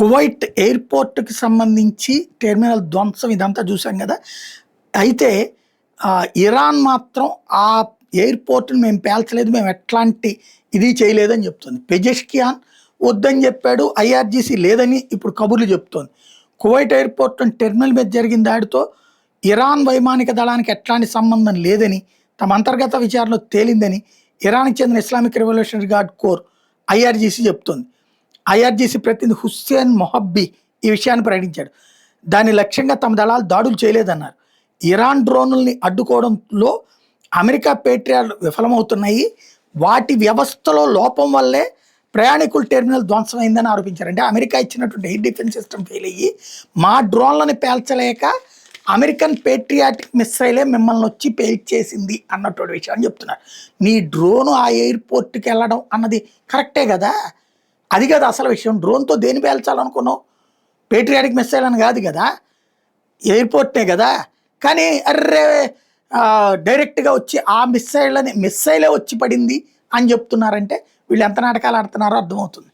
Kuwait ఎయిర్‌పోర్ట్‌కి సంబంధించి terminal ధ్వంసం ఇదంతా చూసాం గదా! అయితే ఇరాన్ మాత్రం ఆ ఎయిర్‌పోర్ట్‌ని మేము పేల్చలేదు. మేము ఎట్లాంటి ఇది చేయలేదని చెప్తుంది. పెజెష్కియాన్ వద్దని చెప్పాడు. ఐఆర్‌జీసీ లేదని ఇప్పుడు కబుర్లు చెప్తోంది. కువైట్ ఎయిర్‌పోర్ట్‌లోని టెర్మినల్ మీద జరిగిన దాడితో ఇరాన్ వైమానిక దళానికి ఎట్లాంటి సంబంధం లేదని, తమ అంతర్గత విచారణలో తేలిందని ఇరాన్‌కి చెందిన Islamic revolutionary guard corps IRGC చెప్తోంది. ఐఆర్‌జీసీ ప్రతినిధి హుస్సేన్ మొహబ్బీ ఈ విషయాన్ని ప్రకటించాడు. దాని లక్ష్యంగా తమ దళాలు దాడులు చేయలేదన్నారు. Iran డ్రోన్లని అడ్డుకోవడంలో America పేట్రియాట్లు విఫలమవుతున్నాయి. వాటి వ్యవస్థలో లోపం వల్లే ప్రయాణికుల టెర్మినల్ ధ్వంసమైందని ఆరోపించారు. అంటే అమెరికా ఇచ్చినటువంటి ఎయిర్ డిఫెన్స్ సిస్టమ్ ఫెయిల్ అయ్యి మా డ్రోన్లని పేల్చలేక అమెరికన్ పేట్రియాటిక్ మిస్సైలే మిమ్మల్ని వచ్చి పేల్చేసింది అన్నటువంటి విషయాన్ని చెప్తున్నారు. నీ డ్రోను ఆ ఎయిర్పోర్ట్కి వెళ్ళడం అన్నది కరెక్టే కదా. అది కదా అసలు విషయం. డ్రోన్తో దేని పేల్చాలనుకున్నావు? పేట్రియాటిక్ మిస్సైల్ అని కాదు కదా, ఎయిర్పోర్ట్నే కదా. కానీ అర్రే డైరెక్ట్గా వచ్చి ఆ మిస్సైలే వచ్చి పడింది అని చెప్తున్నారంటే వీళ్ళు ఎంత నాటకాలు ఆడుతున్నారో అర్థమవుతుంది.